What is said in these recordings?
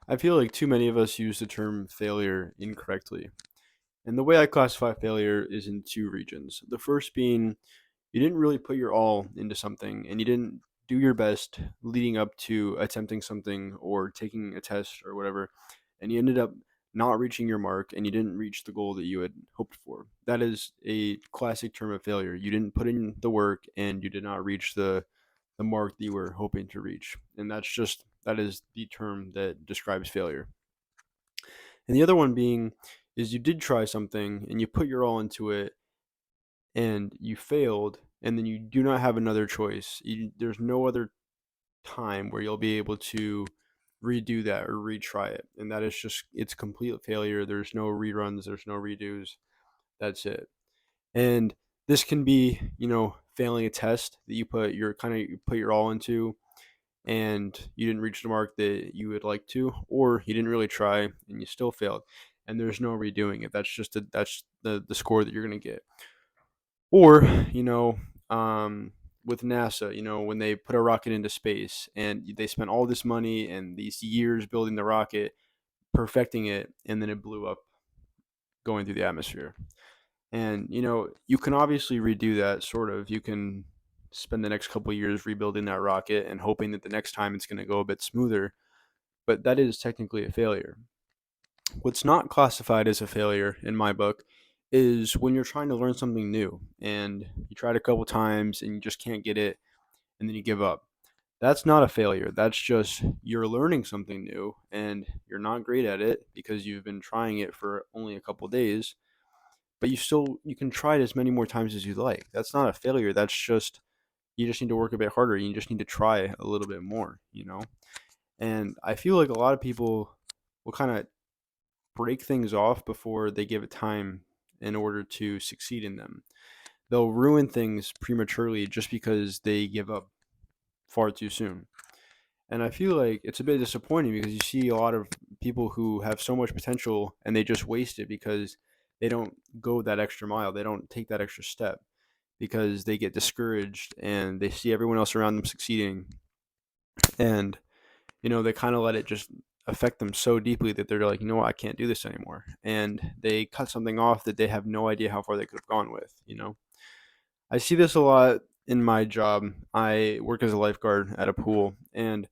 I feel like too many of us use the term failure incorrectly. And the way I classify failure is in two regions. The first being you didn't really put your all into something and you didn't do your best leading up to attempting something or taking a test or whatever, and you ended up not reaching your mark and you didn't reach the goal that you had hoped for. That is a classic term of failure. You didn't put in the work and you did not reach the mark that you were hoping to reach. And that is the term that describes failure. And the other one being is you did try something and you put your all into it and you failed and then you do not have another choice. There's no other time where you'll be able to redo that or retry it. And that is just it's complete failure. There's no reruns, there's no redos. That's it. And this can be, failing a test that you put your all into and you didn't reach the mark that you would like to, or you didn't really try and you still failed, and there's no redoing it. That's the score that you're gonna get. Or with NASA, when they put a rocket into space and they spent all this money and these years building the rocket, perfecting it, and then it blew up going through the atmosphere. And you can obviously redo that. Sort of, you can spend the next couple of years rebuilding that rocket and hoping that the next time it's going to go a bit smoother, but that is technically a failure. What's not classified as a failure in my book is when you're trying to learn something new and you tried a couple times and you just can't get it and then you give up. That's not a failure. That's just you're learning something new and you're not great at it because you've been trying it for only a couple days, but you can try it as many more times as you like. That's not a failure. That's just you just need to work a bit harder. You just need to try a little bit more. And I feel like a lot of people will kind of break things off before they give it time in order to succeed in them. They'll ruin things prematurely just because they give up far too soon. And I feel like it's a bit disappointing because you see a lot of people who have so much potential and they just waste it because they don't go that extra mile. They don't take that extra step because they get discouraged and they see everyone else around them succeeding. And they kind of let it just affect them so deeply that they're like, what, I can't do this anymore. And they cut something off that they have no idea how far they could have gone with. I see this a lot in my job. I work as a lifeguard at a pool, and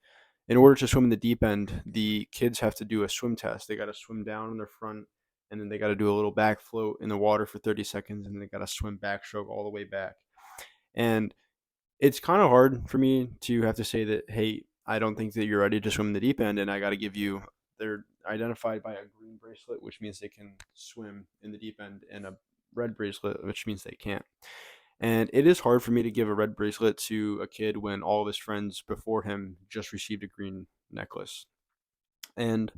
in order to swim in the deep end, the kids have to do a swim test. They got to swim down on their front, and then they got to do a little back float in the water for 30 seconds, and they got to swim backstroke all the way back. And it's kind of hard for me to have to say that, hey, I don't think that you're ready to swim in the deep end, and I got to give you. They're identified by a green bracelet, which means they can swim in the deep end, and a red bracelet, which means they can't. And it is hard for me to give a red bracelet to a kid when all of his friends before him just received a green necklace. And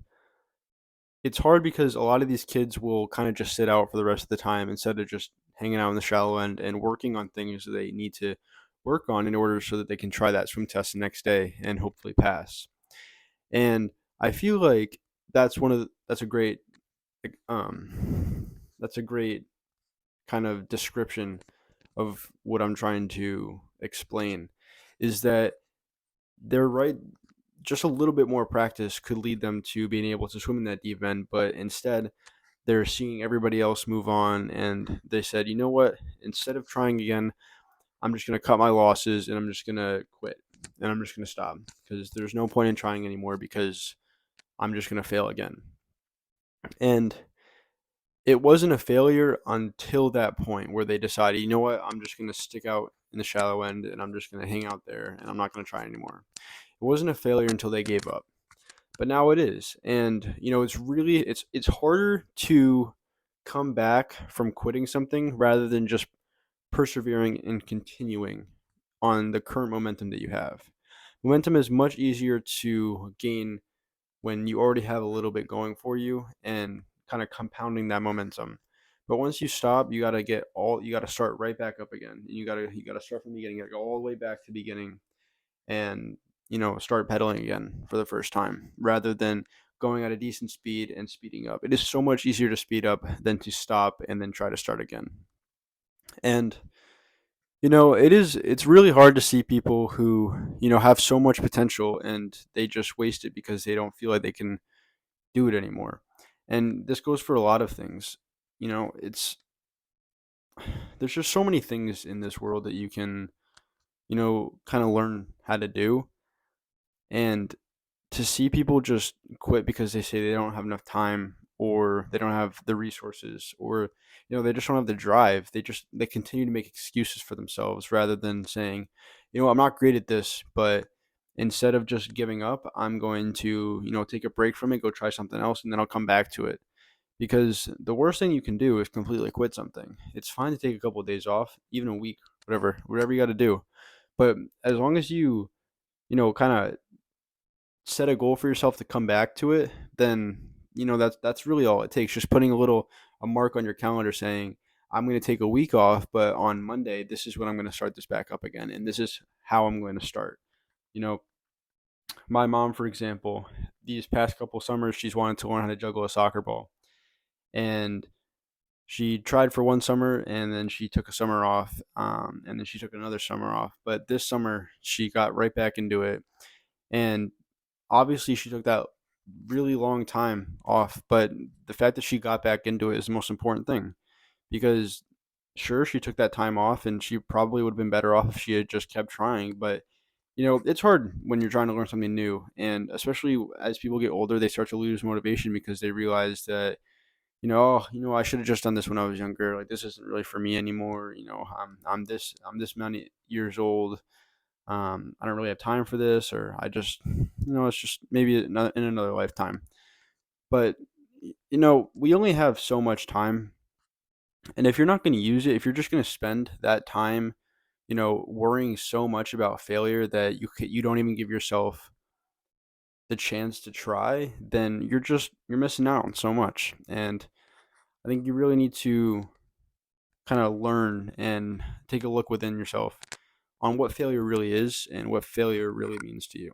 it's hard because a lot of these kids will kind of just sit out for the rest of the time instead of just hanging out in the shallow end and working on things that they need to work on in order so that they can try that swim test the next day and hopefully pass. And I feel like that's a great like, that's a great kind of description of what I'm trying to explain is that they're right. Just a little bit more practice could lead them to being able to swim in that deep end, but instead they're seeing everybody else move on and they said, you know what? Instead of trying again, I'm just going to cut my losses and I'm just going to quit and I'm just going to stop because there's no point in trying anymore because I'm just going to fail again. And it wasn't a failure until that point where they decided, you know what, I'm just going to stick out in the shallow end and I'm just going to hang out there and I'm not going to try anymore. It wasn't a failure until they gave up. But now it is. And it's harder to come back from quitting something rather than just persevering and continuing on the current momentum that you have. Momentum is much easier to gain when you already have a little bit going for you and kind of compounding that momentum. But once you stop, you gotta start right back up again. You gotta start from the beginning, you gotta go all the way back to the beginning and start pedaling again for the first time rather than going at a decent speed and speeding up. It is so much easier to speed up than to stop and then try to start again. And it's really hard to see people who, have so much potential and they just waste it because they don't feel like they can do it anymore. And this goes for a lot of things. It's there's just so many things in this world that you can, kind of learn how to do. And to see people just quit because they say they don't have enough time, or they don't have the resources, or they just don't have the drive. They continue to make excuses for themselves rather than saying, I'm not great at this, but instead of just giving up, I'm going to, take a break from it, go try something else, and then I'll come back to it. Because the worst thing you can do is completely quit something. It's fine to take a couple of days off, even a week, whatever you got to do. But as long as you, kind of set a goal for yourself to come back to it, then that's really all it takes. Just putting a mark on your calendar saying, I'm going to take a week off, but on Monday this is when I'm going to start this back up again, and this is how I'm going to start. You know, my mom, for example, these past couple summers, she's wanted to learn how to juggle a soccer ball, and she tried for one summer, and then she took a summer off, and then she took another summer off. But this summer she got right back into it, and obviously she took that really long time off, but the fact that she got back into it is the most important thing. Because sure, she took that time off, and she probably would have been better off if she had just kept trying. But it's hard when you're trying to learn something new, and especially as people get older, they start to lose motivation because they realize that I should have just done this when I was younger. Like, this isn't really for me anymore. I'm this many years old. I don't really have time for this, or I just, it's just maybe in another lifetime. But we only have so much time, and if you're not going to use it, if you're just going to spend that time, worrying so much about failure that you don't even give yourself the chance to try, then you're missing out on so much. And I think you really need to kind of learn and take a look within yourself on what failure really is and what failure really means to you.